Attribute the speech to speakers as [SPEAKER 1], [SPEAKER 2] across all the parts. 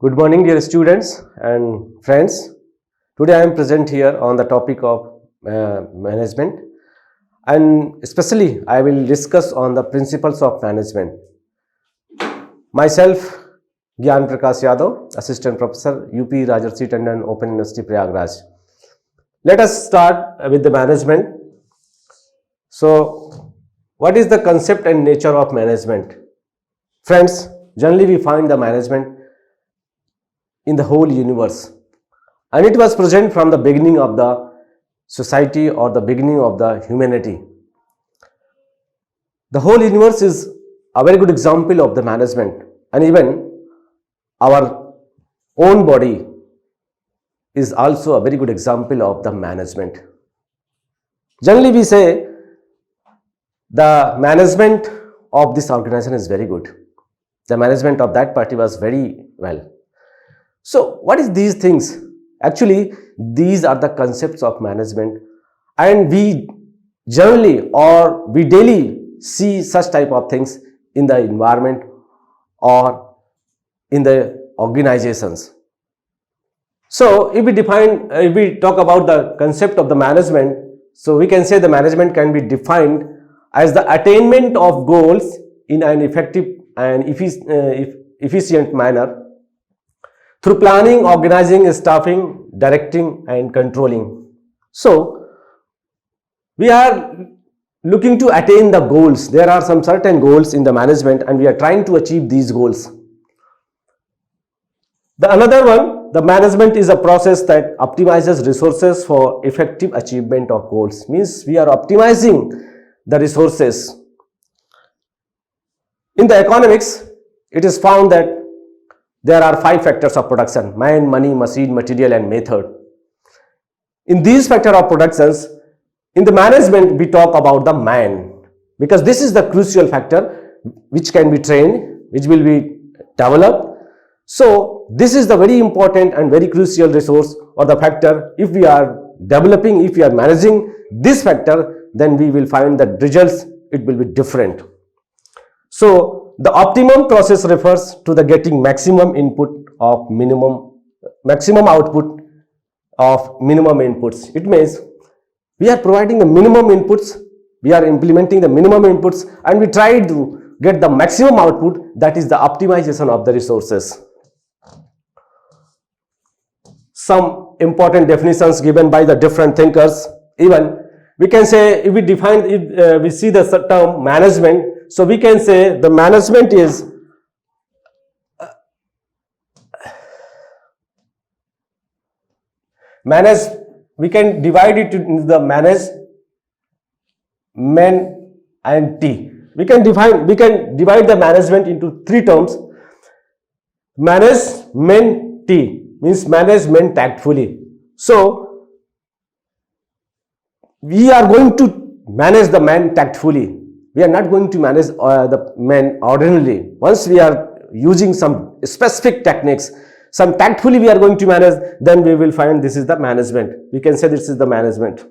[SPEAKER 1] Good morning, dear students and friends. Today I am present here on the topic of management, and especially I will discuss on the principles of management. Myself, Gyan Prakash Yadav, Assistant Professor, UP Rajarsi Tandon Open University, Prayagraj. Let us start with the management. So, what is the concept and nature of management? Friends, generally we find the management in the whole universe, and it was present from the beginning of the society or the beginning of the humanity. The whole universe is a very good example of the management, and even our own body is also a very good example of the management. Generally we say the management of this organization is very good. The management of that party was very well. So what is these things? Actually, these are the concepts of management, and we generally or we daily see such type of things in the environment or in the organizations. So if we talk about the concept of the management, so we can say the management can be defined as the attainment of goals in an effective and efficient manner through planning, organizing, staffing, directing and controlling. So, we are looking to attain the goals. There are some certain goals in the management and we are trying to achieve these goals. The another one, the management is a process that optimizes resources for effective achievement of goals. Means we are optimizing the resources. In the economics, it is found that there are 5 factors of production: man, money, machine, material and method. In these factors of productions, in the management we talk about the man, because this is the crucial factor which can be trained, which will be developed. So this is the very important and very crucial resource or the factor. If we are developing, if we are managing this factor, then we will find that results, it will be different. So the optimum process refers to the getting maximum input of maximum output of minimum inputs. It means we are providing the minimum inputs, we are implementing the minimum inputs, and we try to get the maximum output. That is the optimization of the resources. Some important definitions given by the different thinkers. Even we can say, if we define, if we see the term management, so we can say the management is we can divide it into the manage, men and T. We can divide the management into 3 terms. Management T means management tactfully. So we are going to manage the man tactfully. We are not going to manage the men ordinarily. Once we are using some specific techniques, some tactfully we are going to manage, then we will find this is the management. We can say this is the management.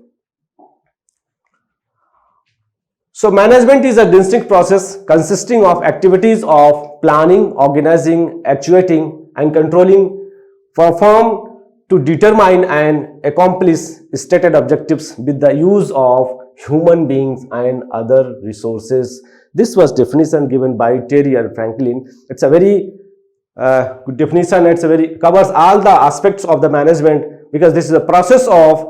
[SPEAKER 1] So management is a distinct process consisting of activities of planning, organizing, actuating and controlling performed to determine and accomplish stated objectives with the use of human beings and other resources. This was definition given by Terry and Franklin. It's a very good definition. Covers all the aspects of the management, because this is a process of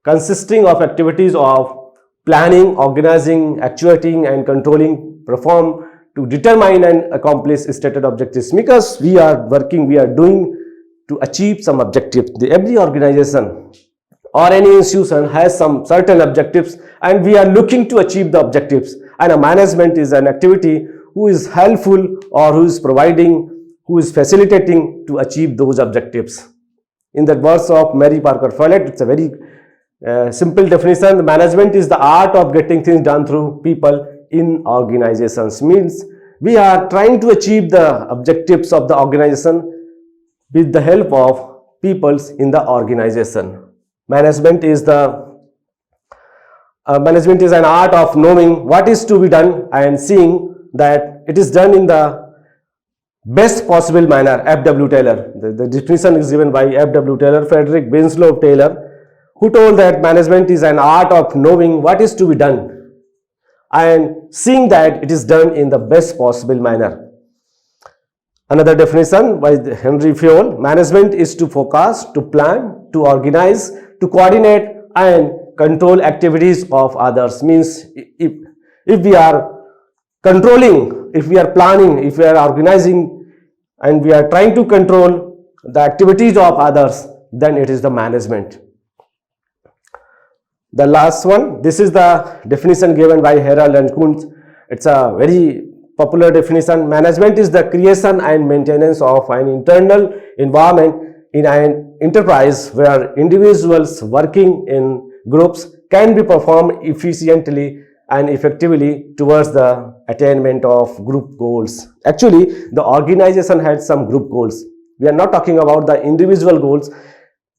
[SPEAKER 1] consisting of activities of planning, organizing, actuating and controlling performed to determine and accomplish stated objectives. Because we are working, we are doing to achieve some objective. Every organization or any institution has some certain objectives and we are looking to achieve the objectives, and a management is an activity who is helpful or who is providing, who is facilitating to achieve those objectives. In the words of Mary Parker Follett, it's a very simple definition. The management is the art of getting things done through people in organizations. Means we are trying to achieve the objectives of the organization with the help of peoples in the organization. Management is an art of knowing what is to be done and seeing that it is done in the best possible manner. F.W. Taylor. The definition is given by F.W. Taylor, Frederick Winslow Taylor, who told that management is an art of knowing what is to be done and seeing that it is done in the best possible manner. Another definition by Henry Fayol: management is to focus, to plan, to organize, to coordinate and control activities of others. Means if we are controlling, if we are planning, if we are organizing and we are trying to control the activities of others, then it is the management. The last one, this is the definition given by Harold and Kuntz. It's a very popular definition. Management is the creation and maintenance of an internal environment in an enterprise where individuals working in groups can be performed efficiently and effectively towards the attainment of group goals. Actually, the organization had some group goals. We are not talking about the individual goals.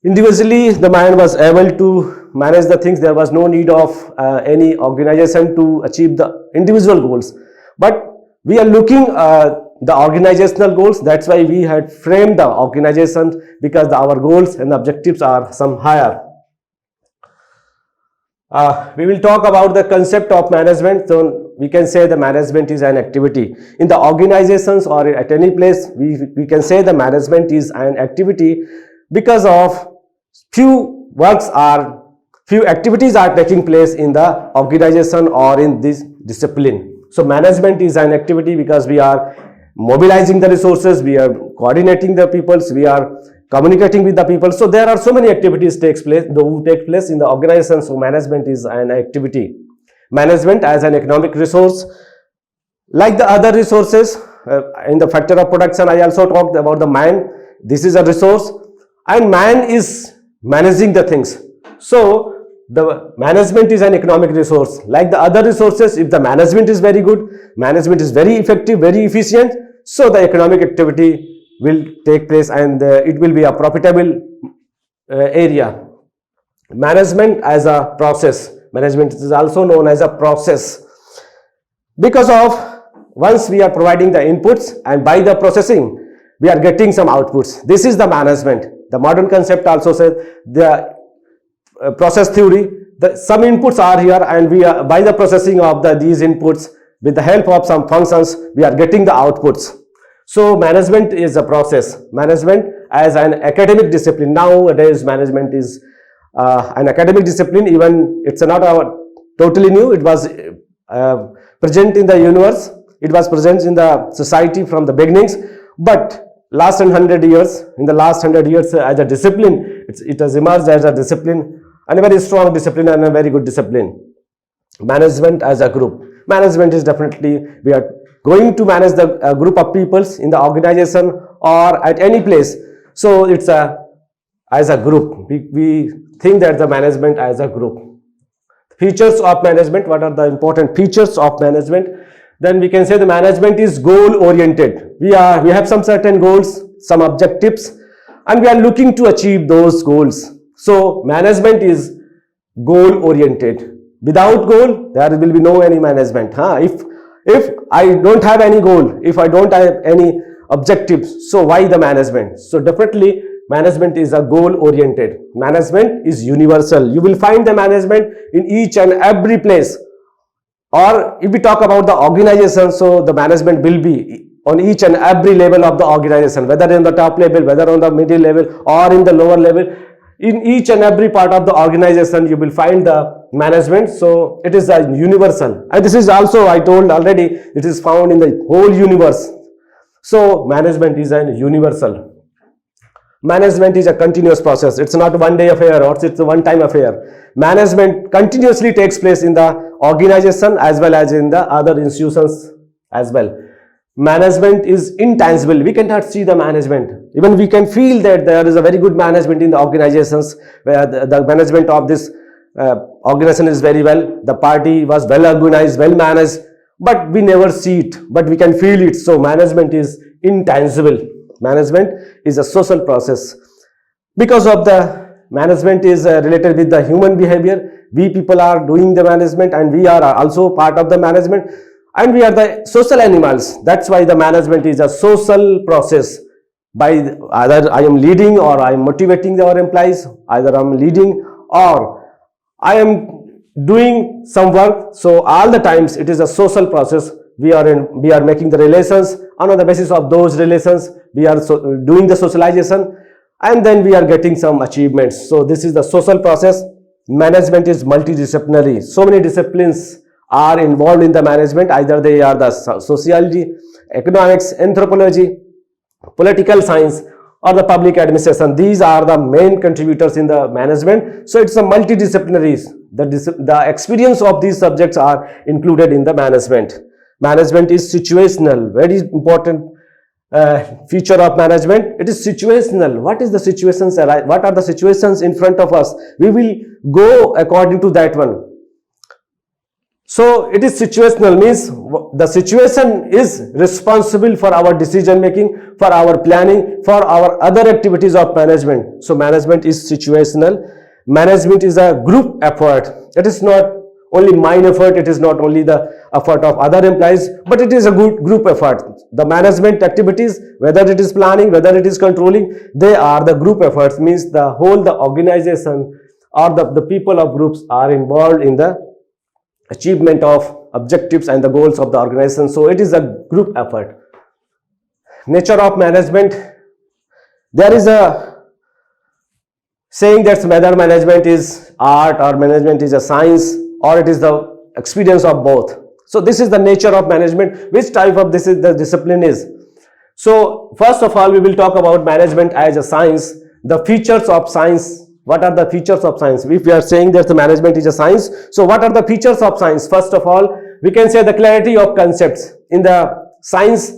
[SPEAKER 1] Individually, the man was able to manage the things. There was no need of any organization to achieve the individual goals. But we are looking the organizational goals. That's why we had framed the organization, because our goals and objectives are some higher. We will talk about the concept of management. So we can say the management is an activity. In the organizations or at any place, we can say the management is an activity because of few activities are taking place in the organization or in this discipline. So management is an activity because we are mobilizing the resources, we are coordinating the peoples, we are communicating with the people. So there are so many activities take place in the organization. So management is an activity. Management as an economic resource, like the other resources in the factor of production, I also talked about the man. This is a resource and man is managing the things. So the management is an economic resource. Like the other resources, if the management is very good, management is very effective, very efficient, so the economic activity will take place and it will be a profitable area. Management as a process. Management is also known as a process because of once we are providing the inputs and by the processing we are getting some outputs. This is the management. The modern concept also says the process theory, some inputs are here and we are by the processing of these inputs with the help of some functions we are getting the outputs. So management is a process. Management as an academic discipline. Nowadays management is an academic discipline. Even it's not totally new. It was present in the universe. It was present in the society from the beginnings. But in the last 100 years as a discipline, it has emerged as a discipline, and a very strong discipline and a very good discipline. Management as a group. Management is definitely, we are going to manage the group of peoples in the organization or at any place. So it's as a group. We think that the management as a group. Features of management. What are the important features of management? Then we can say the management is goal oriented. We have some certain goals, some objectives, and we are looking to achieve those goals. So management is goal oriented. Without goal, there will be no any management. If I don't have any goal, if I don't have any objectives, so why the management? So definitely management is a goal oriented. Management is universal. You will find the management in each and every place. Or if we talk about the organization, so the management will be on each and every level of the organization, whether in the top level, whether on the middle level or in the lower level. In each and every part of the organization, you will find the management. So it is a universal. And this is also, I told already, it is found in the whole universe. So management is a universal. Management is a continuous process. It's not a one-day affair or it's a one-time affair. Management continuously takes place in the organization as well as in the other institutions as well. Management is intangible. We cannot see the management. Even we can feel that there is a very good management in the organizations where the management of this organization is very well. The party was well organized, well managed, but we never see it, but we can feel it. So management is intangible. Management is a social process. Because of the management is related with the human behavior, we people are doing the management and we are also part of the management. and we are the social animals. That's why the management is a social process. By either I am leading or I am motivating our employees, either I am leading or I am doing some work. So all the times it is a social process. We are making the relations, and on the basis of those relations we are doing the socialization, and then we are getting some achievements. So this is the social process. Management is multidisciplinary. So many disciplines are involved in the management. Either they are the sociology, economics, anthropology, political science, or the public administration. These are the main contributors in the management. So it's a multidisciplinary. The experience of these subjects are included in the management. Management is situational. Very important feature of management. It is situational. What is the situations? What are the situations in front of us? We will go according to that one. So it is situational, means the situation is responsible for our decision making, for our planning, for our other activities of management. So management is situational. Management is a group effort. It is not only mine effort, it is not only the effort of other employees, but it is a good group effort. The management activities, whether it is planning, whether it is controlling, they are the group efforts, means the organization or the people of groups are involved in the achievement of objectives and the goals of the organization. So it is a group effort. Nature of management. There is a saying that whether management is art or management is a science or it is the experience of both. So this is the nature of management. Which type of this is the discipline is. So first of all, we will talk about management as a science. The features of science. What are the features of science? If we are saying that the management is a science, so what are the features of science? First of all, we can say the clarity of concepts. In the science,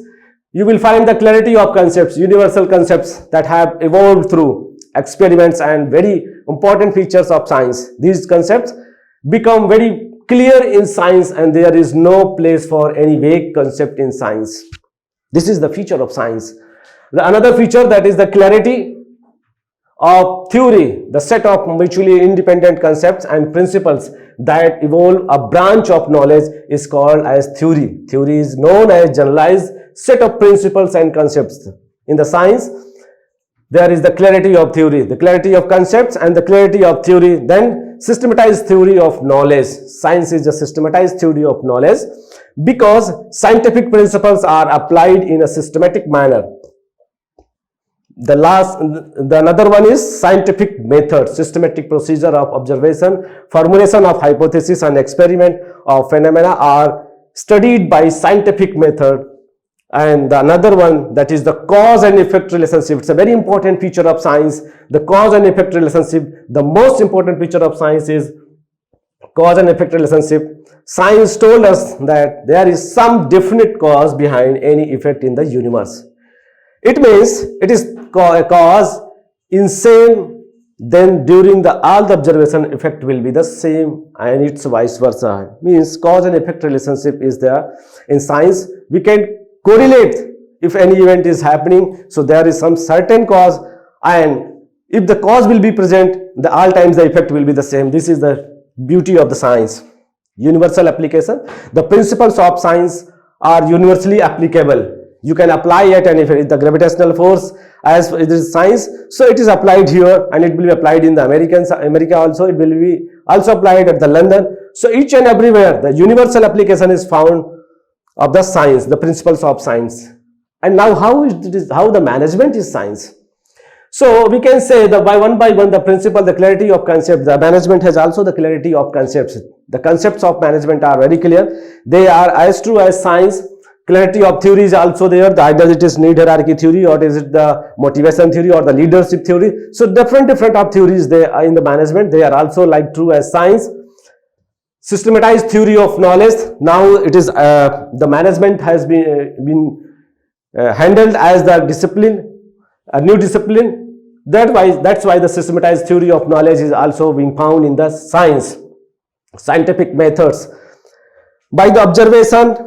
[SPEAKER 1] you will find the clarity of concepts, universal concepts that have evolved through experiments, and very important features of science. These concepts become very clear in science, and there is no place for any vague concept in science. This is the feature of science. Another feature, that is the clarity of theory, the set of mutually independent concepts and principles that evolve a branch of knowledge is called as theory. Theory is known as generalized set of principles and concepts. In the science, there is the clarity of theory, the clarity of concepts and the clarity of theory. Then systematized theory of knowledge. Science is a systematized theory of knowledge because scientific principles are applied in a systematic manner. The another one is scientific method, systematic procedure of observation, formulation of hypothesis and experiment of phenomena are studied by scientific method. And the another one, that is the cause and effect relationship. It's a very important feature of science. The cause and effect relationship, the most important feature of science is cause and effect relationship. Science told us that there is some definite cause behind any effect in the universe. It means it is a cause in same, then during all the observation effect will be the same, and it's vice versa. Means cause and effect relationship is there in science. We can correlate if any event is happening. So there is some certain cause, and if the cause will be present, all times the effect will be the same. This is the beauty of the science. Universal application. The principles of science are universally applicable. You can apply it, and if it is the gravitational force as it is science, so it is applied here, and it will be applied in the America also. It will be also applied at the London. So each and everywhere the universal application is found of the science, the principles of science. And now how the management is science. So we can say that by one the principle, the clarity of concept. The management has also the clarity of concepts. The concepts of management are very clear. They are as true as science. Clarity of theory is also there. Either it is need hierarchy theory, or is it the motivation theory, or the leadership theory. So different of theories they are in the management. They are also like true as science. Systematized theory of knowledge. Now it is the management has been handled as the discipline, a new discipline. That's why the systematized theory of knowledge is also being found in the science. Scientific methods. By the observation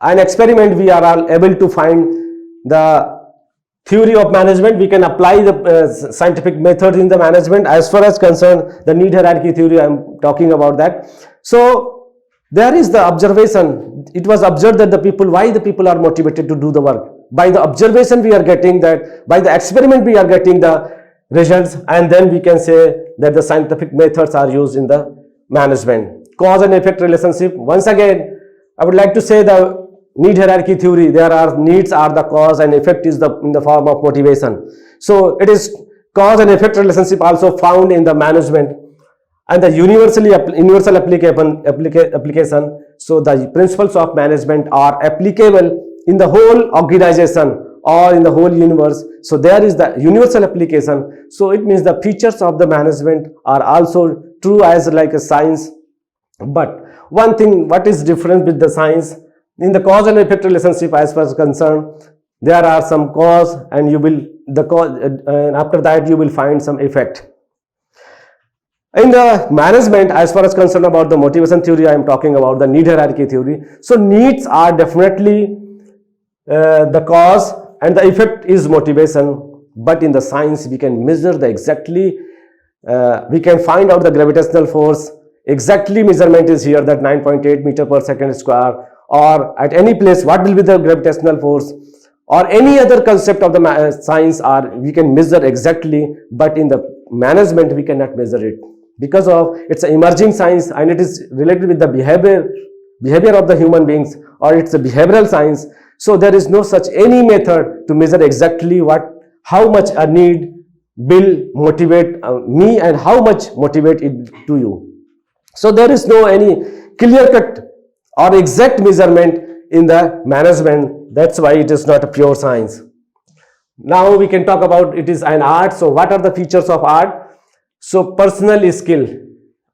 [SPEAKER 1] and experiment, we are all able to find the theory of management. We can apply the scientific method in the management. As far as concerned the need hierarchy theory, I am talking about that. So there is the observation. it was observed that the people, why the people are motivated to do the work. By the observation we are getting that, by the experiment we are getting the results, and then we can say that the scientific methods are used in the management. Cause and effect relationship. Once again, I would like to say the need hierarchy theory. There are needs are the cause and effect is the in the form of motivation. So it is cause and effect relationship also found in the management, and the universal application. So the principles of management are applicable in the whole organization or in the whole universe. So there is the universal application. So it means the features of the management are also true as like a science. But one thing, what is different with the science, in the cause and effect relationship as far as concerned, there are some cause and you will the cause, and after that you will find some effect. In the management, as far as concerned about the motivation theory, I am talking about the need hierarchy theory. So needs are definitely the cause and the effect is motivation. But in the science, we can measure the exactly, we can find out the gravitational force. Exactly measurement is here, that 9.8 meter per second square, or at any place what will be the gravitational force, or any other concept of the science are we can measure exactly. But in the management we cannot measure it, because of it's an emerging science and it is related with the behavior of the human beings, or it's a behavioral science. So there is no such any method to measure exactly how much a need will motivate me and how much motivate it to you. So there is no any clear cut or exact measurement in the management. That's why it is not a pure science. Now we can talk about it is an art. So what are the features of art? So personal skill.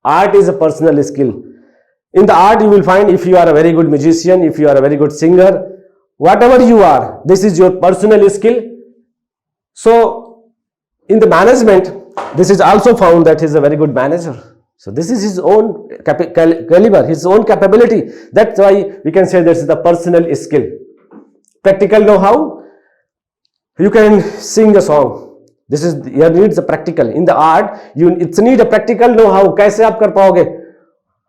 [SPEAKER 1] Art is a personal skill. In the art you will find, if you are a very good musician, if you are a very good singer, whatever you are, this is your personal skill. So in the management, this is also found that he is a very good manager. So this is his own caliber, his own capability. That's why we can say this is the personal skill. Practical know-how, you can sing a song. This is your needs a practical. In the art, it's need a practical know-how. कैसे आप कर पाओगे?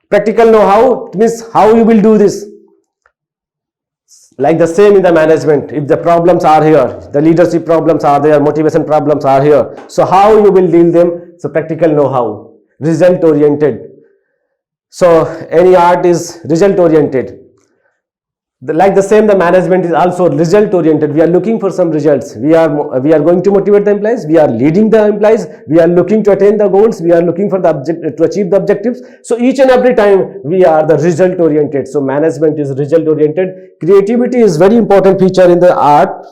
[SPEAKER 1] Practical know-how means how you will do this. Like the same in the management, if the problems are here, the leadership problems are there, motivation problems are here. So how you will deal them? So practical know-how, result oriented. So any art is result oriented. Like the same, the management is also result oriented. We are looking for some results. We are going to motivate the employees. We are leading the employees. We are looking to attain the goals. We are looking for to achieve the objectives. So each and every time we are the result oriented. So management is result oriented. Creativity is very important feature in the art.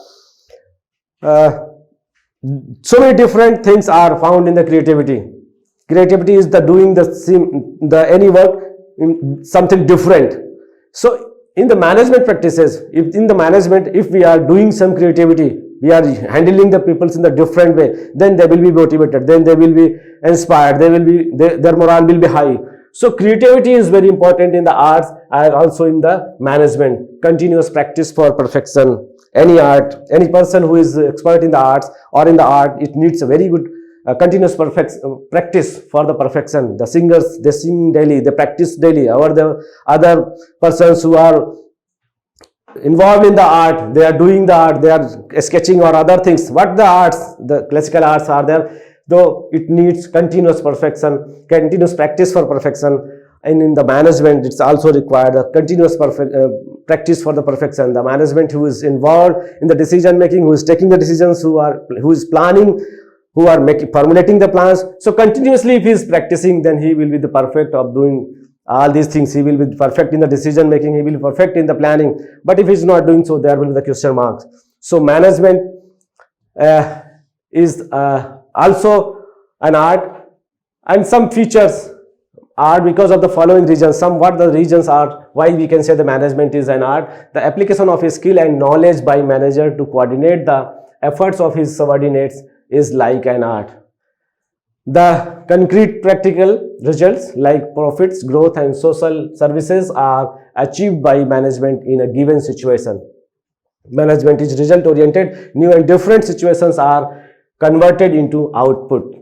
[SPEAKER 1] So many different things are found in the creativity. Creativity is the doing any work in something different. So in the management practices, if we are doing some creativity, we are handling the peoples in the different way, then they will be motivated, then they will be inspired, their morale will be high. So creativity is very important in the arts and also in the management. Continuous practice for perfection. Any art, any person who is expert in the arts or in the art, it needs a very good continuous practice for the perfection. The singers, they sing daily, they practice daily. Or the other persons who are involved in the art, they are doing the art, they are sketching or other things. What the arts, the classical arts are there, though it needs continuous perfection, continuous practice for perfection. And in the management, it's also required a continuous practice for the perfection. The management who is involved in the decision making, who is taking the decisions, who is planning, who are formulating the plans. So continuously if he is practicing, then he will be the perfect of doing all these things. He will be perfect in the decision making, he will be perfect in the planning. But if he is not doing so, there will be the question marks. So management is also an art, and some features are because of the following reasons. What the reasons are why we can say the management is an art. The application of his skill and knowledge by manager to coordinate the efforts of his subordinates is like an art. The concrete practical results like profits, growth and social services are achieved by management in a given situation. Management is result oriented. New and different situations are converted into output.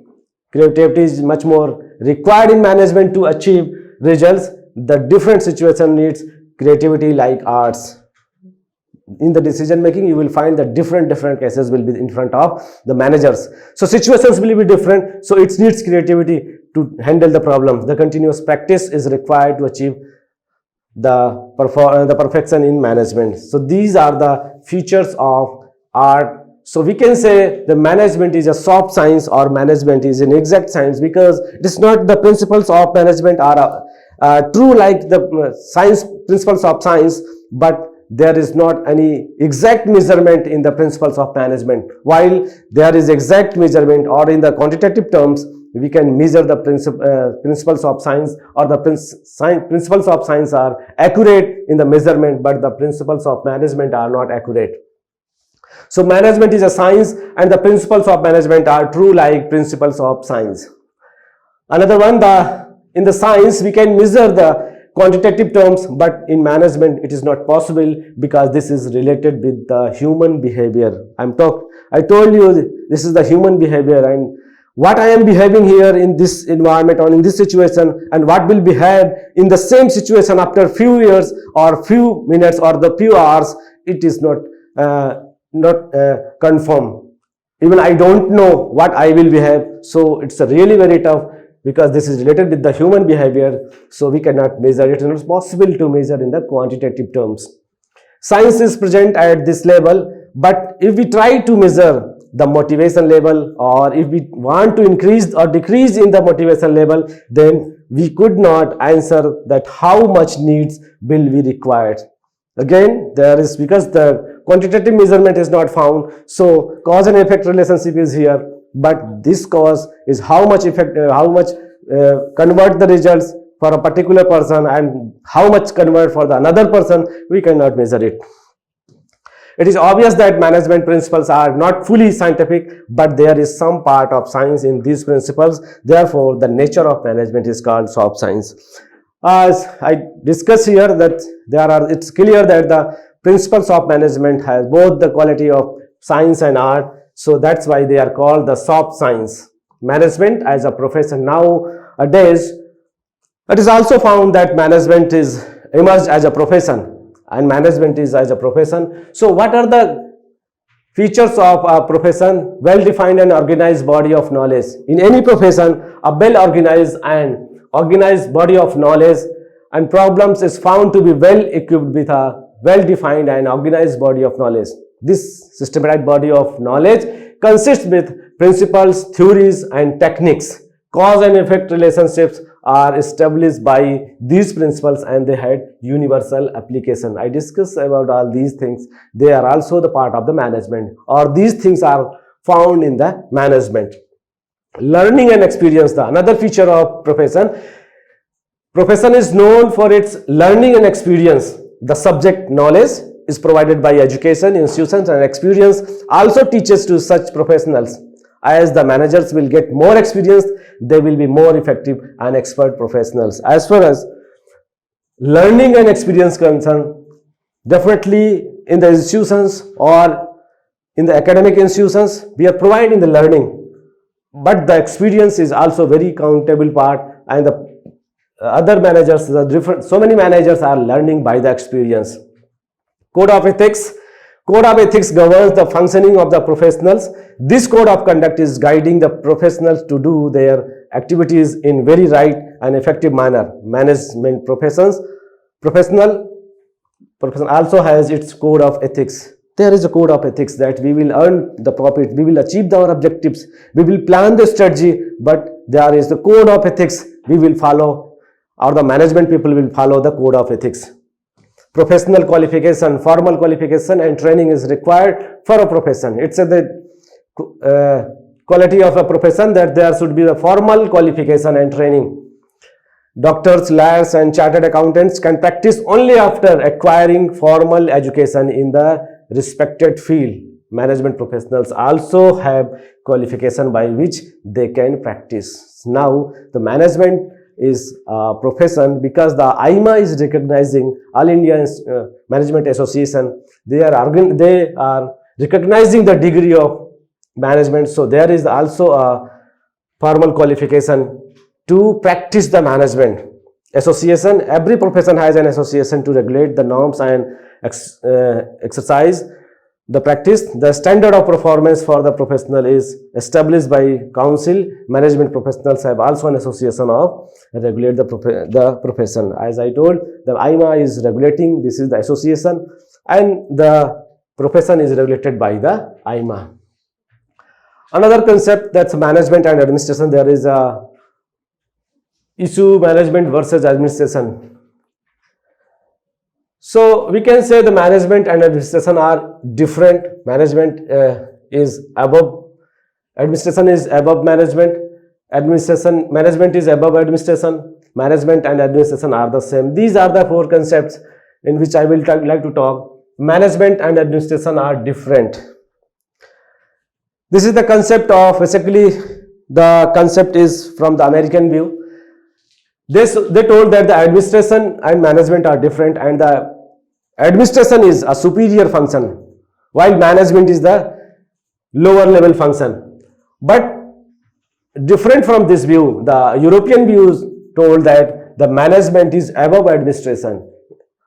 [SPEAKER 1] Creativity is much more required in management to achieve results. The different situation needs creativity like arts. In the decision making, you will find that different cases will be in front of the managers. So situations will be different. So it needs creativity to handle the problems. The continuous practice is required to achieve the perfection in management. So these are the features of art. So we can say the management is a soft science or management is an exact science, because it is not the principles of management are true like the science principles of science, but there is not any exact measurement in the principles of management. While there is exact measurement, or in the quantitative terms, we can measure the principles of science, or the principles of science are accurate in the measurement, but the principles of management are not accurate. So management is a science, and the principles of management are true like principles of science. Another one, in the science we can measure the quantitative terms, but in management it is not possible, because this is related with the human behavior. I told you this is the human behavior, and what I am behaving here in this environment or in this situation, and what will behave in the same situation after few years or few minutes or the few hours, it is not confirm. Even I don't know what I will behave. So it's really very tough, because this is related with the human behavior. So we cannot measure it. It is not possible to measure in the quantitative terms. Science is present at this level, but if we try to measure the motivation level, or if we want to increase or decrease in the motivation level, then we could not answer that how much needs will be required. Again, there is, because the quantitative measurement is not found, so cause and effect relationship is here, but this cause is how much effect, convert the results for a particular person, and how much convert for the another person, we cannot measure it. It is obvious that management principles are not fully scientific, but there is some part of science in these principles. Therefore, the nature of management is called soft science. As I discuss here, that it's clear that the principles of management has both the quality of science and art. So that's why they are called the soft science. Management as a profession nowadays, it is also found that management is emerged as a profession, and management is as a profession. So what are the features of a profession? Well-defined and organized body of knowledge. In any profession, a well-organized and organized body of knowledge and problems is found to be well equipped with a well-defined and organized body of knowledge. This systematized body of knowledge consists with principles, theories, and techniques. Cause and effect relationships are established by these principles, and they had universal application. I discussed about all these things. They are also the part of the management, or these things are found in the management. Learning and experience, the another feature of profession. Profession is known for its learning and experience. The subject knowledge is provided by education, institutions, and experience also teaches to such professionals. As the managers will get more experience, they will be more effective and expert professionals. As far as learning and experience concerned, definitely in the institutions or in the academic institutions, we are providing the learning, but the experience is also very countable part, and the other managers, the different, so many managers are learning by the experience. Code of ethics. Code of ethics governs the functioning of the professionals. This code of conduct is guiding the professionals to do their activities in very right and effective manner. Management professional also has its code of ethics. There is a code of ethics that we will earn the profit, we will achieve our objectives, we will plan the strategy, but there is the code of ethics we will follow, or the management people will follow the code of ethics. Professional qualification, formal qualification and training is required for a profession. It's the quality of a profession that there should be the formal qualification and training. Doctors, lawyers, and chartered accountants can practice only after acquiring formal education in the respected field. Management professionals also have qualification by which they can practice. Now, the management is a profession because the AIMA is recognizing, All India Management Association, they are recognizing the degree of management. So there is also a formal qualification to practice the management. association. Every profession has an association to regulate the norms and exercise the practice. The standard of performance for the professional is established by council. Management professionals have also an association of regulate the profession. As I told, the IMA is regulating, this is the association, and the profession is regulated by the IMA. Another concept, that's management and administration. There is a issue, management versus administration. So we can say the management and administration are different. Management is above, administration is above management, management is above administration. Management and administration are the same. These are the four concepts in which I will like to talk. Management and administration are different. This is the concept of, basically the concept is from the American view. They told that the administration and management are different, and the administration is a superior function while management is the lower level function. But different from this view, the European views told that the management is above administration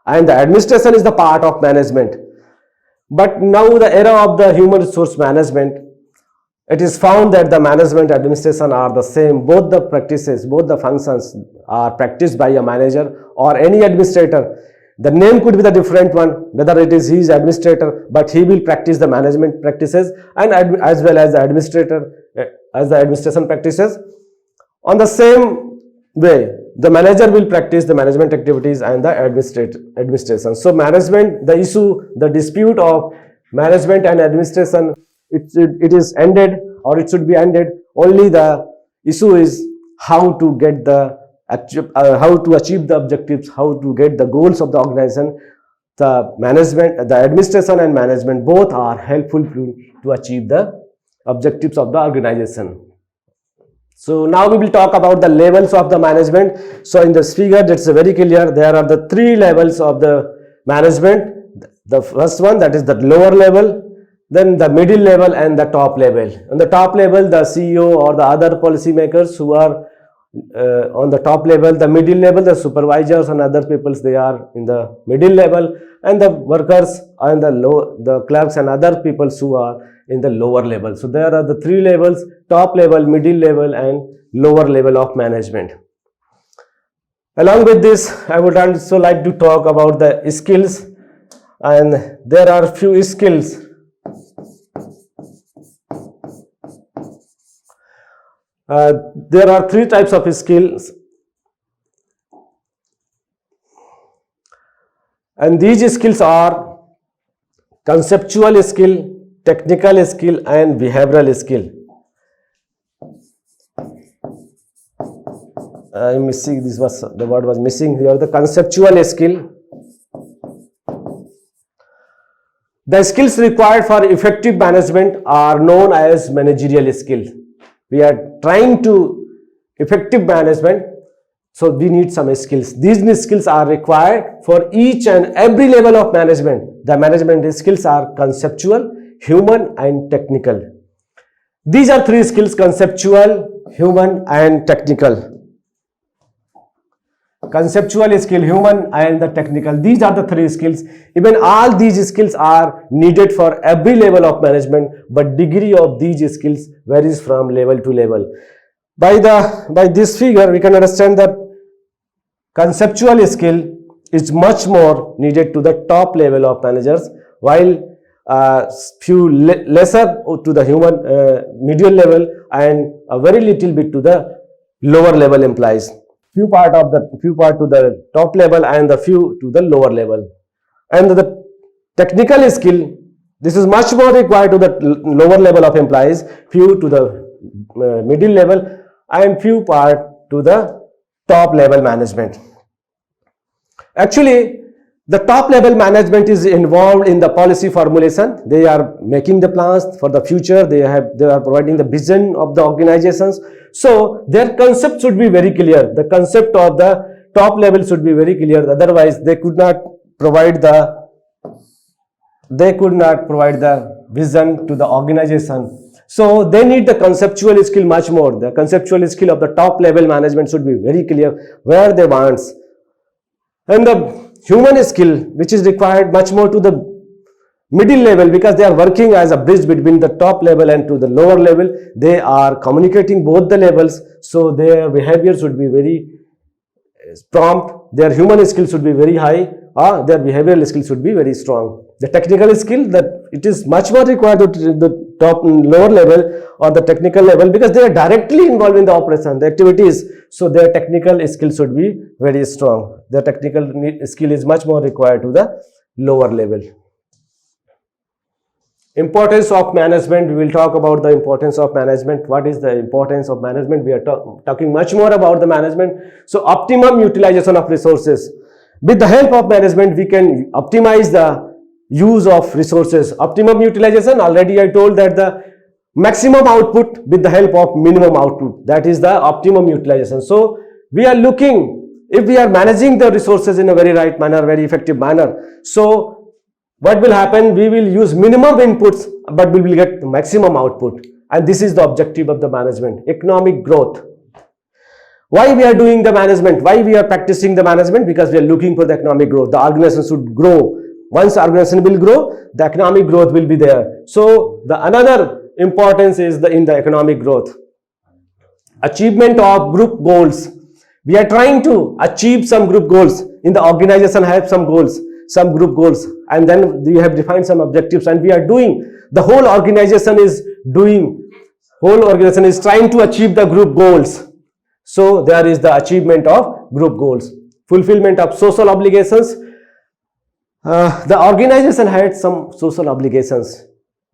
[SPEAKER 1] and the administration is the part of management. But now the era of the human resource management, it is found that the management and administration are the same. Both the practices, both the functions are practiced by a manager or any administrator. The name could be the different one, whether it is he is administrator, but he will practice the management practices and as well as the administrator, as the administration practices. On the same way, the manager will practice the management activities and the administration. So management, the issue, the dispute of management and administration, it is ended, or it should be ended. Only the issue is how to get the how to achieve the objectives, how to get the goals of the organization. The management, the administration and management both are helpful to achieve the objectives of the organization. So now we will talk about the levels of the management. So in this figure, that's very clear. There are the three levels of the management. The first one, that is the lower level, then the middle level and the top level. On the top level, the CEO or the other policy makers who are on the top level. The middle level, the supervisors and other peoples, they are in the middle level, and the workers and the clerks and other peoples who are in the lower level. So there are the three levels: top level, middle level and lower level of management. Along with this, I would also like to talk about the skills, and there are few skills. There are three types of skills, and these skills are conceptual skill, technical skill and behavioral skill. I'm missing, this was, the word was missing here, the conceptual skill. The skills required for effective management are known as managerial skills. We are trying to effective management, so we need some skills. These skills are required for each and every level of management. The management skills are conceptual, human and technical. These are three skills: conceptual, human and technical. Conceptual skill, human and the technical. These are the three skills. Even all these skills are needed for every level of management, but degree of these skills varies from level to level. By this figure, we can understand that conceptual skill is much more needed to the top level of managers, while few lesser to the human medium level and a very little bit to the lower level employees. Few part to the top level and the few to the lower level. And the technical skill, this is much more required to the lower level of employees, few to the middle level and few part to the top level management. Actually, the top level management is involved in the policy formulation. They are making the plans for the future. They are providing the vision of the organizations. So their concept should be very clear. The concept of the top level should be very clear. Otherwise, they could not provide the vision to the organization. So they need the conceptual skill much more. The conceptual skill of the top level management should be very clear where they want. And the human skill, which is required much more to the middle level, because they are working as a bridge between the top level and to the lower level. They are communicating both the levels, so their behavior should be very prompt, their human skill should be very high, or their behavioral skill should be very strong. The technical skill, that it is much more required to the top and lower level or the technical level, because they are directly involved in the operation, the activities, so their technical skill should be very strong. The technical skill is much more required to the lower level. Importance of management. We will talk about the importance of management. What is the importance of management? We are talking much more about the management. So optimum utilization of resources. With the help of management, we can optimize the use of resources. Optimum utilization, already I told that the maximum output with the help of minimum output. That is the optimum utilization. So we are looking, if we are managing the resources in a very right manner, very effective manner, so what will happen? We will use minimum inputs, but we will get maximum output. And this is the objective of the management, economic growth. Why we are doing the management? Why we are practicing the management? Because we are looking for the economic growth. The organization should grow. Once the organization will grow, the economic growth will be there. So the another importance is in the economic growth. Achievement of group goals. We are trying to achieve some group goals. In the organization have some goals, some group goals, and then we have defined some objectives, and we are doing, the whole organization is trying to achieve the group goals. So there is the achievement of group goals. Fulfillment of social obligations. The organization had some social obligations.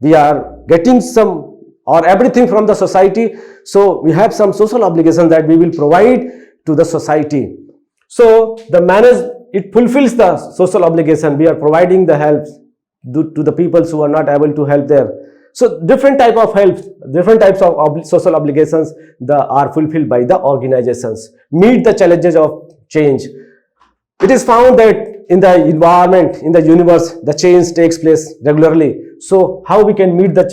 [SPEAKER 1] We are getting some or everything from the society, so we have some social obligations that we will provide to the society. So it fulfills the social obligation. We are providing the help to the people who are not able to help there. So different type of help, different types of social obligations that are fulfilled by the organizations. Meet the challenges of change. It is found that in the environment, in the universe, the change takes place regularly. So how we can meet the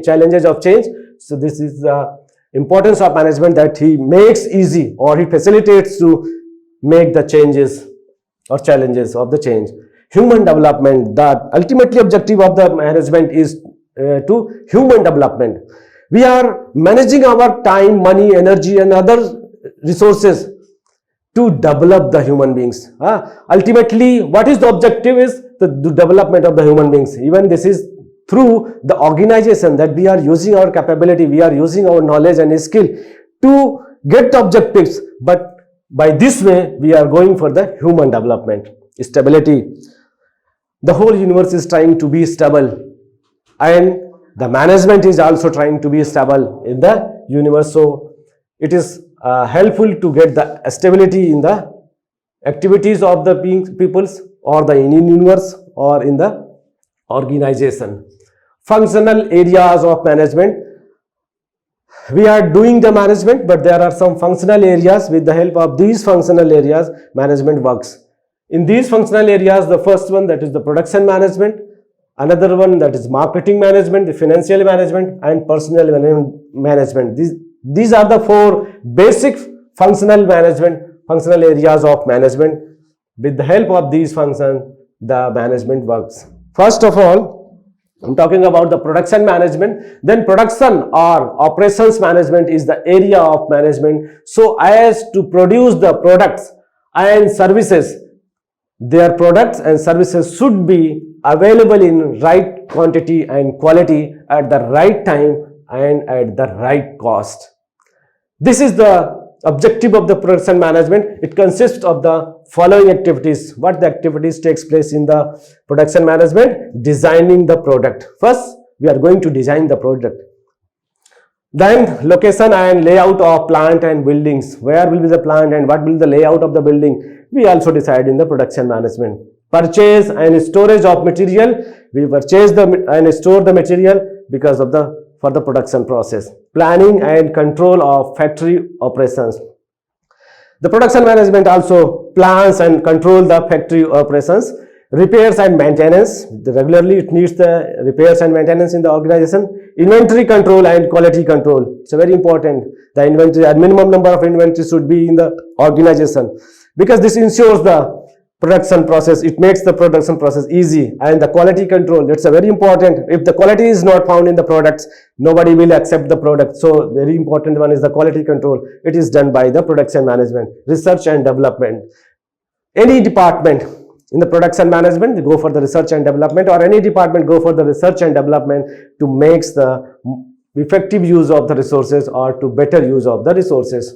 [SPEAKER 1] challenges of change? So this is the importance of management, that he makes easy or he facilitates to make the changes or challenges of the change. Human development. The ultimately objective of the management is to human development. We are managing our time, money, energy and other resources to develop the human beings. Ultimately, what is the objective is the development of the human beings. Even this is through the organization, that we are using our capability, we are using our knowledge and skill to get the objectives, but by this way we are going for the human development, stability. The whole universe is trying to be stable, and the management is also trying to be stable in the universe. So it is helpful to get the stability in the activities of the peoples or the universe or in the organization. Functional areas of management. We are doing the management, but there are some functional areas. With the help of these functional areas, management works. In these functional areas, the first one, that is the production management, another one, that is marketing management, the financial management and personnel management. These are the four basic functional areas of management. With the help of these functions, the management works. First of all, I'm talking about the production management. Then production or operations management is the area of management, so as to produce the products and services. Their products and services should be available in right quantity and quality at the right time and at the right cost. This is the objective of the production management. It consists of the following activities. What the activities takes place in the production management? Designing the product. First, we are going to design the product. Then location and layout of plant and buildings. Where will be the plant and what will be the layout of the building? We also decide in the production management. Purchase and storage of material. We purchase and store the material because of for the production process. Planning and control of factory operations. The production management also plans and control the factory operations. repairs and maintenance. Regularly it needs the repairs and maintenance in the organization. Inventory control and quality control. It's very important. The inventory, a minimum number of inventory should be in the organization, because this ensures the production process. It makes the production process easy. And the quality control, that's a very important. If the quality is not found in the products, nobody will accept the product. So very important one is the quality control. It is done by the production management. Research and development. Any department in the production management, they go for the research and development, or any department go for the research and development to make the effective use of the resources or to better use of the resources.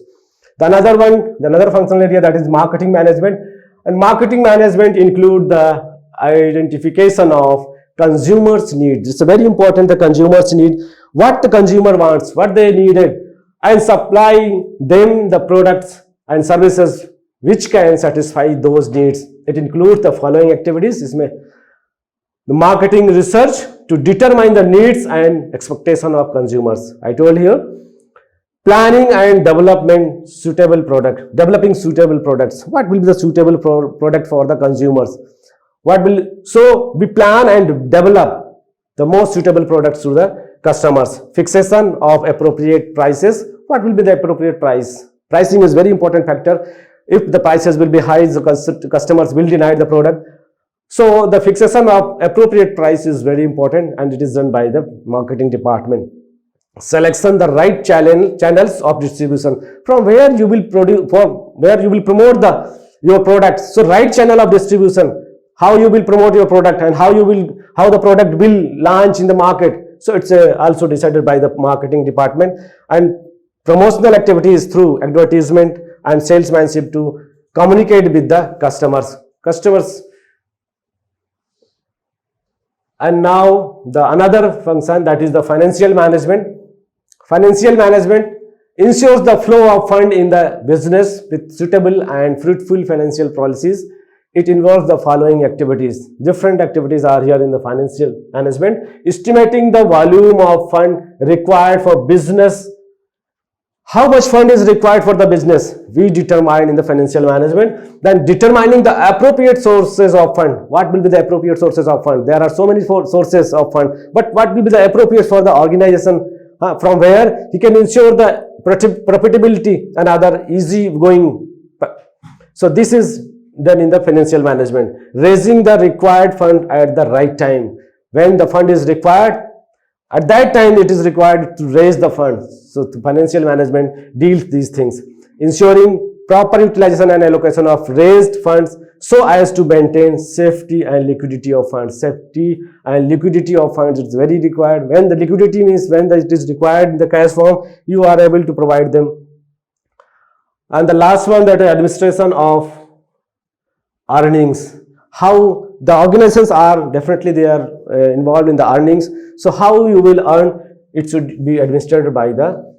[SPEAKER 1] The another functional area, that is marketing management. And marketing management include the identification of consumers' needs. It's very important, the consumers' need, what the consumer wants, what they needed, and supplying them the products and services which can satisfy those needs. It includes the following activities. The marketing research to determine the needs and expectation of consumers. I told you. Planning and development suitable product. Developing suitable products. What will be the suitable product for the consumers? So we plan and develop the most suitable products to the customers. Fixation of appropriate prices. What will be the appropriate price? Pricing is very important factor. If the prices will be high, the customers will deny the product. So the fixation of appropriate price is very important, and it is done by the marketing department. Selection the right channels of distribution, from where you will promote your product. So right channel of distribution, how you will promote your product and how the product will launch in the market. So it's also decided by the marketing department. And promotional activities through advertisement and salesmanship to communicate with the customers. And now the another function, that is the financial management. Financial management ensures the flow of fund in the business with suitable and fruitful financial policies. It involves the following activities. Different activities are here in the financial management. Estimating the volume of fund required for business. How much fund is required for the business? We determine in the financial management. Then determining the appropriate sources of fund. What will be the appropriate sources of fund? There are so many sources of fund, but what will be the appropriate for the organization? From where he can ensure the profitability and other easy going. So this is done in the financial management. Raising the required fund at the right time. When the fund is required, at that time it is required to raise the fund. So the financial management deals these things. Ensuring proper utilization and allocation of raised funds so as to maintain safety and liquidity of funds. Safety and liquidity of funds is very required. When the liquidity means when it is required in the cash form, you are able to provide them. And the last one, that is administration of earnings. How the organizations are, definitely they are involved in the earnings. So how you will earn, it should be administered by the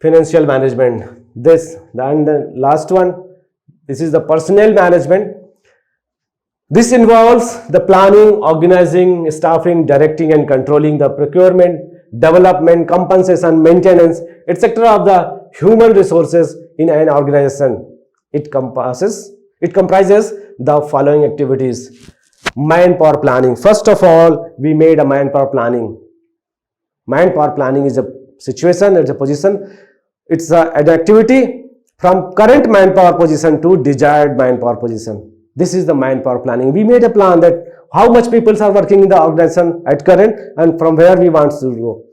[SPEAKER 1] financial management. And the last one, this is the personnel management. This involves the planning, organizing, staffing, directing and controlling the procurement, development, compensation, maintenance, etc. of the human resources in an organization. It comprises the following activities. Manpower planning. First of all, we made a manpower planning. Manpower planning is a situation, it's a position, it's an activity from current manpower position to desired manpower position. This is the manpower planning. We made a plan that how much people are working in the organization at current and from where we want to go.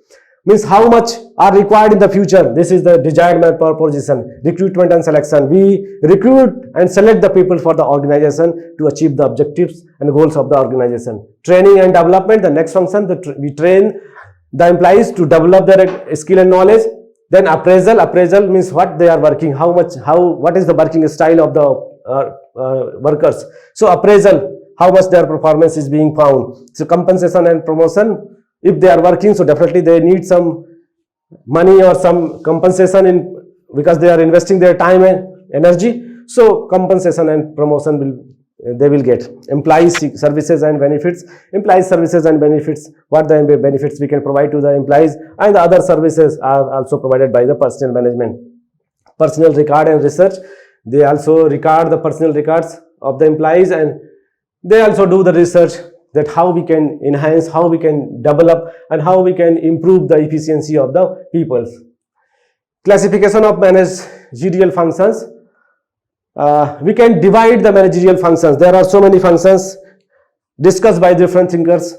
[SPEAKER 1] Means how much are required in the future. This is the desired manpower position. Recruitment and selection. We recruit and select the people for the organization to achieve the objectives and goals of the organization. Training and development. The next function, we train the employees to develop their skill and knowledge. Then appraisal. Appraisal means what they are working, what is the working style of the workers. So appraisal, how much their performance is being found. So compensation and promotion. If they are working, so definitely they need some money or some compensation because they are investing their time and energy. So compensation and promotion they will get. Employee services and benefits. Employee services and benefits, what the benefits we can provide to the employees, and the other services are also provided by the personnel management. Personnel record and research. They also record the personnel records of the employees and They also do the research that how we can enhance, how we can develop, and how we can improve the efficiency of the peoples. Classification of managerial functions. We can divide the managerial functions. There are so many functions discussed by different thinkers.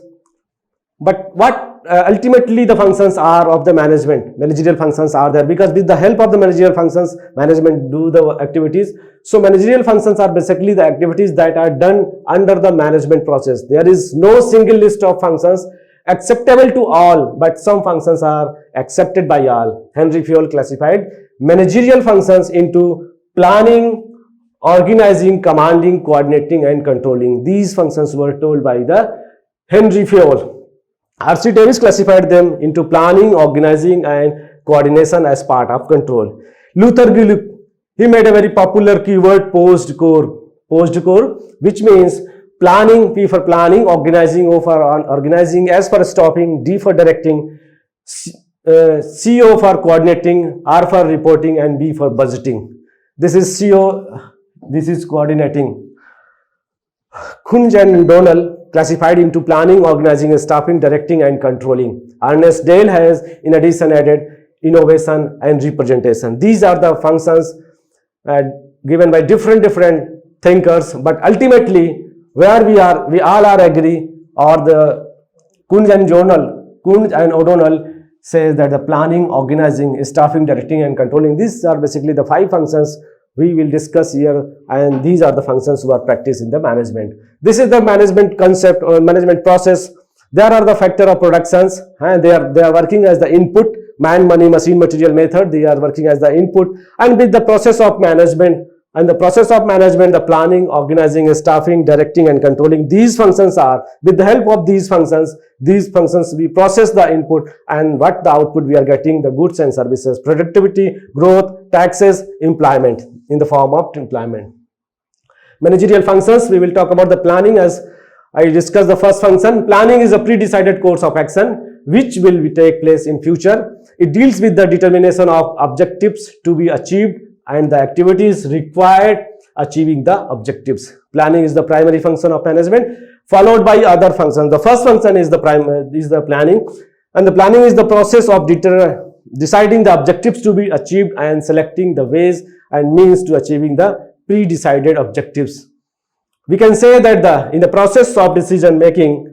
[SPEAKER 1] But what ultimately the functions are of the managerial functions are there, because with the help of the managerial functions, management do the activities. So managerial functions are basically the activities that are done under the management process. There is no single list of functions acceptable to all, but some functions are accepted by all. Henry Fayol classified managerial functions into planning, organizing, commanding, coordinating, and controlling. These functions were told by the Henry Fayol. R.C. Davis classified them into planning, organizing, and coordination as part of control. Luther Gulick, he made a very popular keyword, post core, which means planning, P for planning, organizing, O for organizing, S for stopping, D for directing, CO for coordinating, R for reporting, and B for budgeting. This is CO, this is coordinating. Kunz and Donald classified into planning, organizing, staffing, directing, and controlling. Ernest Dale has in addition added innovation and representation. These are the functions given by different thinkers, but ultimately where we all are agree, or the Kunz and O'Donnell says that the planning, organizing, staffing, directing, and controlling, these are basically the 5 functions we will discuss here, and these are the functions who are practiced in the management. This is the management concept or management process. There are the factor of productions, and they are working as the input. Man, money, machine, material, method, they are working as the input. And with the process of management, the planning, organizing, staffing, directing, and controlling, these functions are, with the help of these functions we process the input, and what the output we are getting, the goods and services, productivity, growth, taxes, employment, in the form of employment. Managerial functions, we will talk about the planning. As I discussed the first function, planning is a pre-decided course of action which will take place in future. It deals with the determination of objectives to be achieved and the activities required achieving the objectives. Planning is the primary function of management, followed by other functions. The first function is the planning, and the planning is the process of deciding the objectives to be achieved and selecting the ways and means to achieving the pre-decided objectives. We can say that in the process of decision making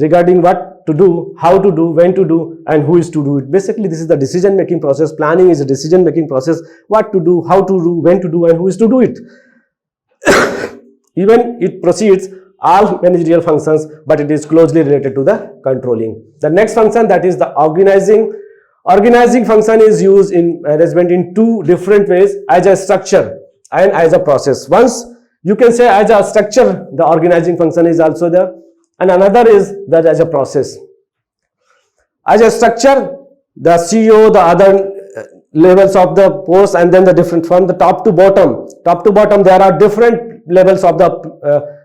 [SPEAKER 1] regarding what to do, how to do, when to do, and who is to do it. Basically, this is the decision making process. Planning is a decision making process, what to do, how to do, when to do, and who is to do it. Even it precedes all managerial functions, but it is closely related to the controlling. The next function, that is the organizing. Organizing function is used in management in 2 different ways, as a structure and as a process. Once you can say as a structure, the organizing function is also there, and another is that as a process. As a structure, the CEO, the other levels of the post, and then the different from the top to bottom, there are different levels of the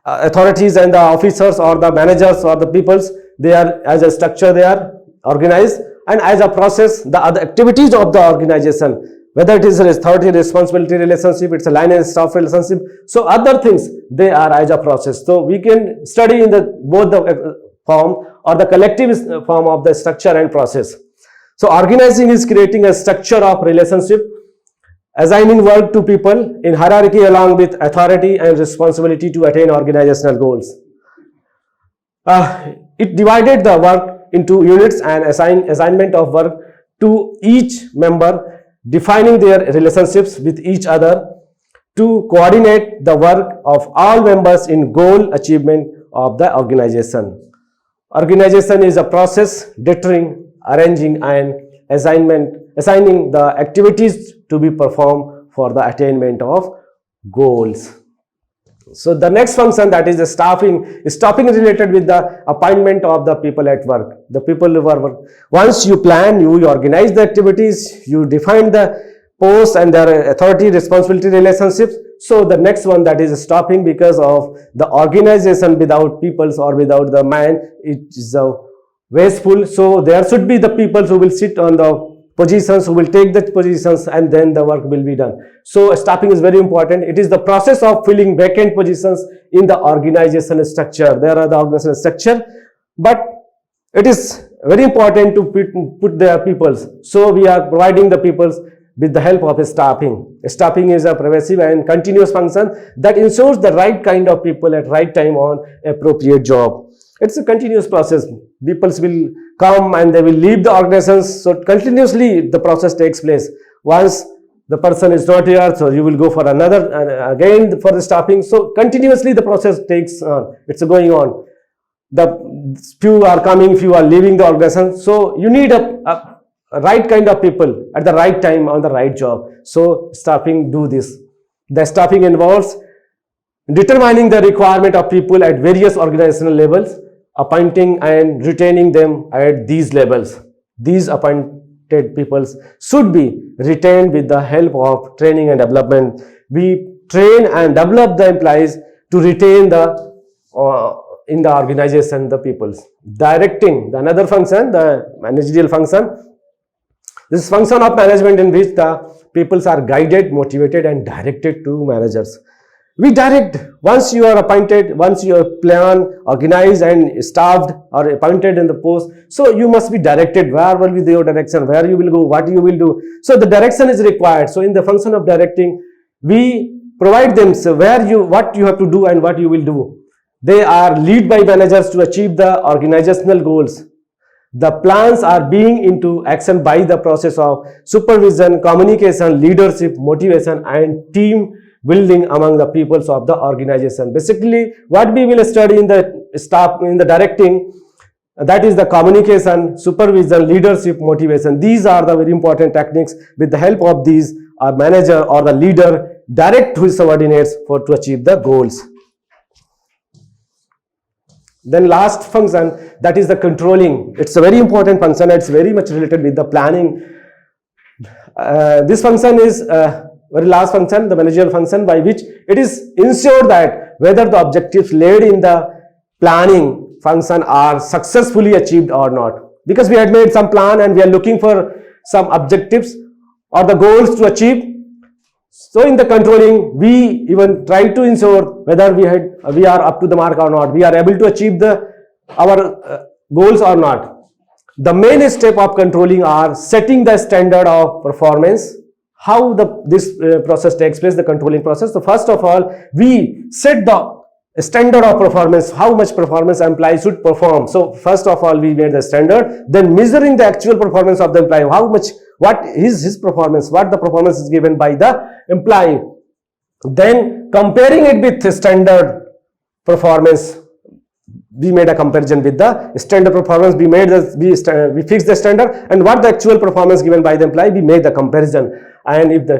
[SPEAKER 1] authorities and the officers or the managers or the peoples. They are, as a structure, they are organized, and as a process, the other activities of the organization, whether it is a authority responsibility relationship, it's a line and staff relationship, so other things, they are as a process. So we can study in both the form or the collective form of the structure and process. So organizing is creating a structure of relationship, assigning work to people in hierarchy along with authority and responsibility to attain organizational goals. It divided the work into units and assignment of work to each member, defining their relationships with each other to coordinate the work of all members in goal achievement of the organization. Organization is a process determining, arranging, and assigning the activities to be performed for the attainment of goals. So the next function, that is the staffing, is related with the appointment of the people at work. The people who are work. Once you plan, you organize the activities, you define the posts and their authority responsibility relationships. So the next one, that is staffing, because of the organization without peoples or without the man, it is wasteful. So there should be the people who will sit on the positions, who will take the positions, and then the work will be done. So staffing is very important. It is the process of filling vacant positions in the organization structure. There are the organizational structure, but it is very important to put the peoples. So we are providing the peoples with the help of staffing. Staffing is a pervasive and continuous function that ensures the right kind of people at right time on appropriate job. It's a continuous process. People will come and they will leave the organizations. So continuously the process takes place. Once the person is not here, so you will go for another, again for the staffing. So continuously the process takes on. It's going on. The few are coming, few are leaving the organization. So you need a right kind of people at the right time on the right job. So staffing do this. The staffing involves determining the requirement of people at various organizational levels, appointing and retaining them at these levels. These appointed peoples should be retained with the help of training and development. We train and develop the employees to retain the in the organization the peoples. Directing, the another function, the managerial function. This function of management in which the peoples are guided, motivated and directed to managers. We direct. Once you are appointed, once you are planned, organized and staffed or appointed in the post, so you must be directed. Where will be your direction, where you will go, what you will do. So the direction is required. So in the function of directing, we provide them so what you have to do and what you will do. They are led by managers to achieve the organizational goals. The plans are being into action by the process of supervision, communication, leadership, motivation and team building among the peoples of the organization. Basically, what we will study in the staff, in the directing, that is the communication, supervision, leadership, motivation. These are the very important techniques. With the help of these, our manager or the leader direct his subordinates to achieve the goals. Then last function, that is the controlling. It's a very important function. It's very much related with the planning. This function is very last function, the managerial function, by which it is ensured that whether the objectives laid in the planning function are successfully achieved or not. Because we had made some plan and we are looking for some objectives or the goals to achieve. So in the controlling, we even try to ensure whether we are up to the mark or not, we are able to achieve our goals or not. The main step of controlling are setting the standard of performance. How this process takes place, the controlling process. So first of all, we set the standard of performance, how much performance employee should perform. So first of all, we made the standard, then measuring the actual performance of the employee, how much, what is his performance, what the performance is given by the employee. Then comparing it with the standard performance, we made a comparison with the standard performance. We fixed the standard, and what the actual performance given by the employee, we made the comparison. And if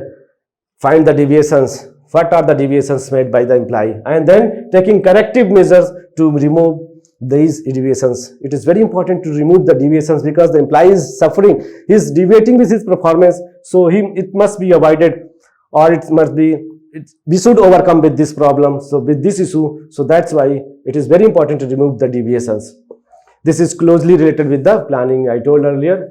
[SPEAKER 1] find the deviations, what are the deviations made by the employee, and then taking corrective measures to remove these deviations. It is very important to remove the deviations because the employee is suffering, he is deviating with his performance, so it must be avoided, or we should overcome with this problem, so with this issue. So that's why it is very important to remove the deviations. This is closely related with the planning I told earlier.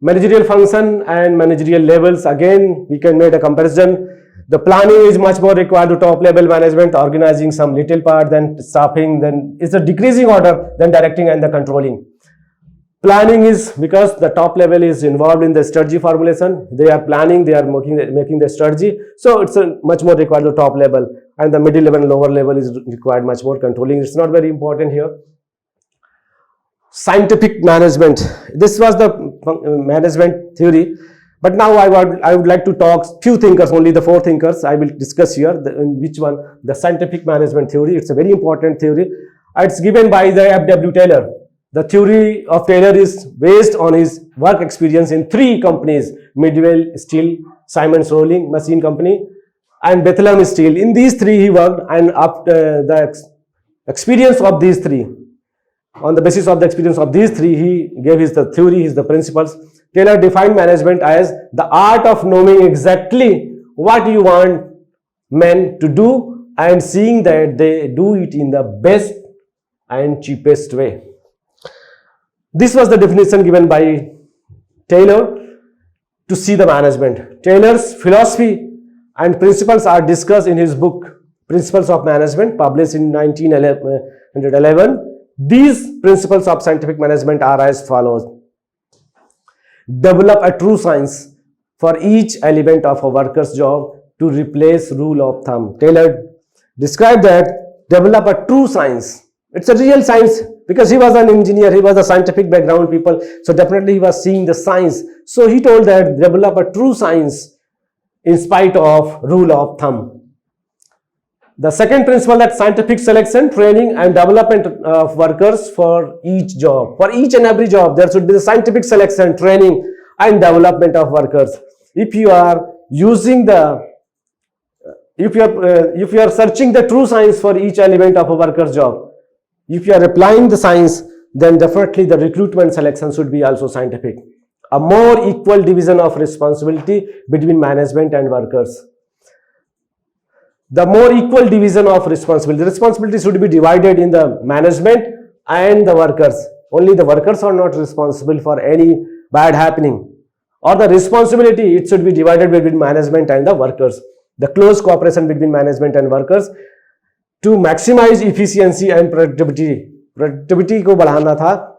[SPEAKER 1] Managerial function and managerial levels, again we can make a comparison. The planning is much more required to top level management, organizing some little part, then staffing, then it's a decreasing order, then directing and the controlling. Planning is because the top level is involved in the strategy formulation. They are planning, they are making the strategy. So it's much more required to top level, and the middle level and lower level is required much more controlling. It's not very important here. Scientific management. This was the management theory. But now I would like to talk few thinkers, only the 4 thinkers I will discuss here. Which one? The scientific management theory. It's a very important theory. It's given by the F.W. Taylor. The theory of Taylor is based on his work experience in 3 companies: Midwell Steel, Siemens Rolling Machine Company, and Bethlehem Steel. In these 3 he worked, and after the experience of these 3, on the basis of the experience of these 3, he gave the theory, the principles. Taylor defined management as the art of knowing exactly what you want men to do and seeing that they do it in the best and cheapest way. This was the definition given by Taylor. to see the management. Taylor's philosophy and principles are discussed in his book Principles of Management, published in 1911. These principles of scientific management are as follows. Develop a true science for each element of a worker's job to replace rule of thumb. Taylor described that develop a true science. It's a real science because he was an engineer, he was a scientific background people, so definitely he was seeing the science. So he told that develop a true science in spite of rule of thumb. The second principle, that scientific selection, training and development of workers for each job. For each and every job, there should be the scientific selection, training and development of workers. If you are using the, if you are searching the true science for each element of a worker's job, if you are applying the science, then definitely the recruitment selection should be also scientific. A more equal division of responsibility between management and workers. The more equal division of responsibility. The responsibility should be divided in the management and the workers. Only the workers are not responsible for any bad happening. Or the responsibility, it should be divided between management and the workers. The close cooperation between management and workers to maximize efficiency and productivity. Productivity को बढ़ाना था.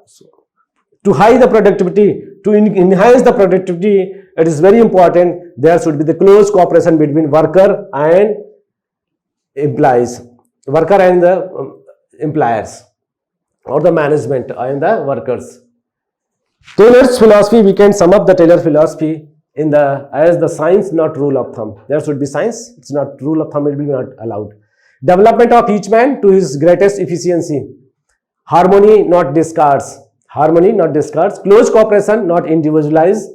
[SPEAKER 1] To high the productivity, to enhance the productivity, it is very important. There should be the close cooperation between worker and employees, worker and the employers, or the management and the workers. Taylor's philosophy, we can sum up the Taylor philosophy in the as the science, not rule of thumb. There should be science, it's not rule of thumb, it will be not allowed. Development of each man to his greatest efficiency. Harmony, not discards. Harmony, not discards. Close cooperation, not individualized.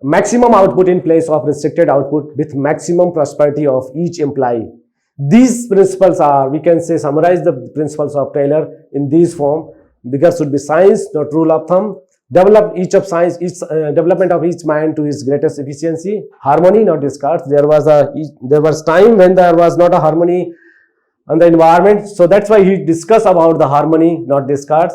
[SPEAKER 1] Maximum output in place of restricted output with maximum prosperity of each employee. These principles are, we can say, summarize the principles of Taylor in this form. There should be science, not rule of thumb. Develop each of science, development of each man to his greatest efficiency. Harmony, not discards. There was time when there was not a harmony on the environment. So that's why he discussed about the harmony, not discards.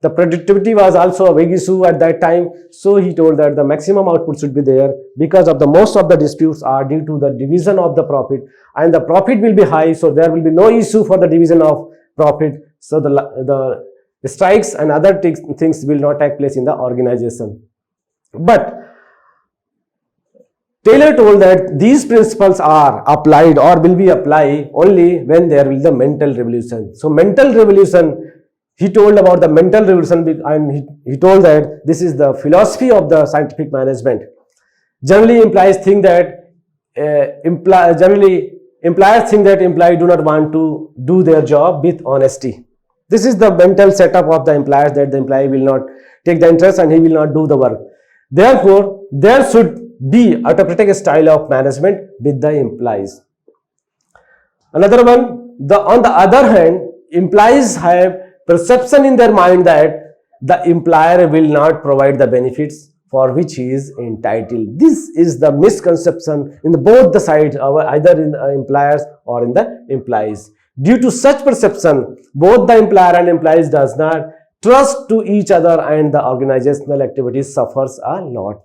[SPEAKER 1] The productivity was also a big issue at that time. So he told that the maximum output should be there because of the most of the disputes are due to the division of the profit, and the profit will be high. So there will be no issue for the division of profit. So the strikes and other things will not take place in the organization. But Taylor told that these principles are applied or will be applied only when there will be the mental revolution. So mental revolution, he told about the mental revolution, and he told that this is the philosophy of the scientific management. Generally employees think that employees think that employees do not want to do their job with honesty. This is the mental setup of the employers, that the employee will not take the interest and he will not do the work. Therefore, there should be autocratic style of management with the employees. Another one, on the other hand, employees have perception in their mind that the employer will not provide the benefits for which he is entitled. This is the misconception in both the sides, either in the employers or in the employees. Due to such perception, both the employer and employees does not trust to each other, and the organizational activities suffers a lot.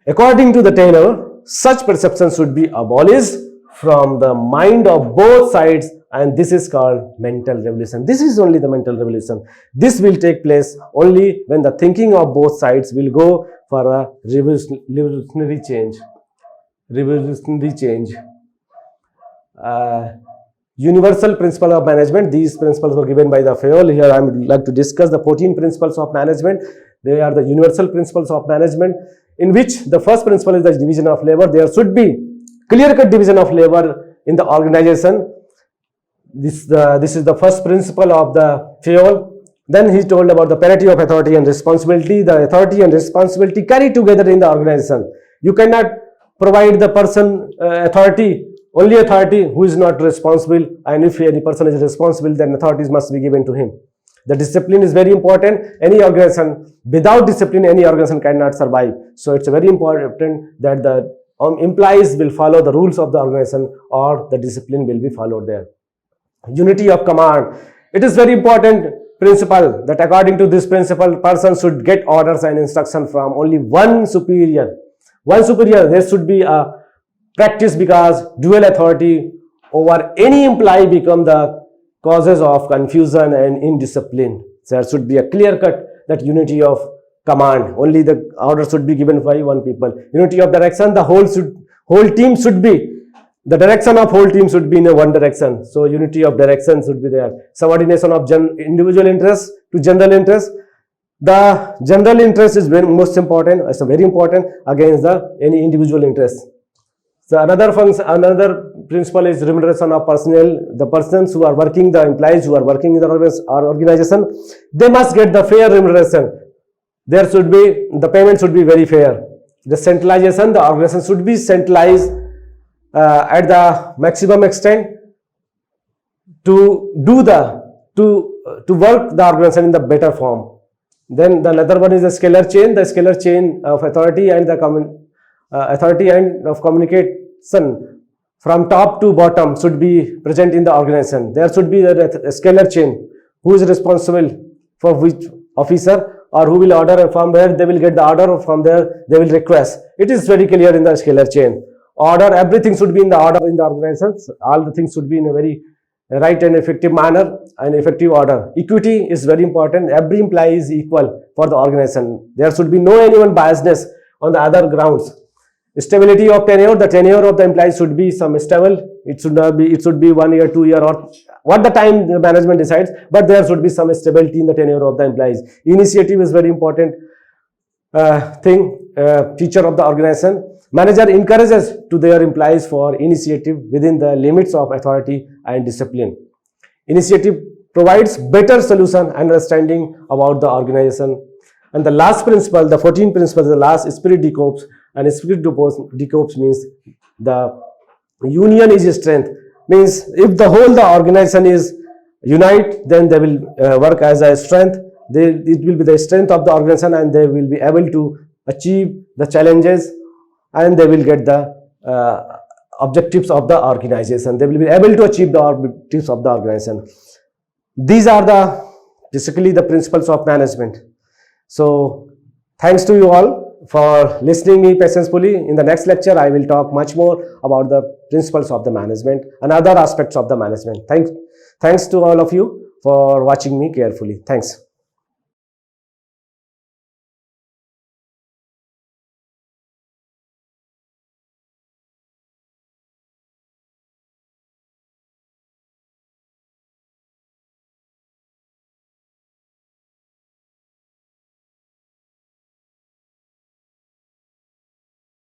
[SPEAKER 1] According to the Taylor, such perception should be abolished from the mind of both sides, and this is called mental revolution. This is only the mental revolution. This will take place only when the thinking of both sides will go for a revolutionary change. Universal principle of management. These principles were given by the Fayol. Here I would like to discuss the 14 principles of management. They are the universal principles of management, in which the first principle is the division of labor. There should be clear-cut division of labor in the organization. This is the first principle of the Fayol. Then he told about the parity of authority and responsibility. The authority and responsibility carry together in the organization. You cannot provide the person only authority who is not responsible, and if any person is responsible, then authorities must be given to him. The discipline is very important. Any organization, without discipline, any organization cannot survive. So it's very important that the employees will follow the rules of the organization, or the discipline will be followed there. Unity of command. It is very important principle, that according to this principle, person should get orders and instruction from only one superior. One superior, there should be a practice, because dual authority over any employee become the causes of confusion and indiscipline. There should be a clear cut that unity of command. Only the order should be given by one people. Unity of direction, the whole team should be, the direction of whole team should be in a one direction. So unity of direction should be there. Subordination of individual interest to general interest. The general interest is very most important. It's very important against any individual interest. So another principle is remuneration of personnel. The persons who are working, the employees who are working in the organization, they must get the fair remuneration. There should be, the payment should be very fair. The centralization, the organization should be centralized at the maximum extent to do to work the organization in the better form. Then the another one is the scalar chain. The scalar chain of authority and the authority and of communication from top to bottom should be present in the organization. There should be a scalar chain. Who is responsible for which officer, or who will order, and from where they will get the order, from there they will request. It is very clear in the scalar chain. Order, everything should be in the order in the organizations. All the things should be in a very right and effective manner and effective order. Equity is very important. Every employee is equal for the organization. There should be no anyone biasness on the other grounds. Stability of tenure. The tenure of the employees should be some stable. It should not be, it should be 1 year, 2 year, or what the time the management decides, but there should be some stability in the tenure of the employees. Initiative is very important feature of the organization. Manager encourages to their employees for initiative within the limits of authority and discipline. Initiative provides better solution and understanding about the organization. And the last principle, the 14th principle, the last, spirit decoupes. And spirit decoupes means the union is strength. Means if the organization is unite, then they will work as a strength. It will be the strength of the organization, and they will be able to achieve the challenges, and they will get the objectives of the organization. They will be able to achieve the objectives of the organization. These are basically the principles of management. So thanks to you all for listening me patiently. In the next lecture, I will talk much more about the principles of the management and other aspects of the management. Thanks to all of you for watching me carefully. Thanks.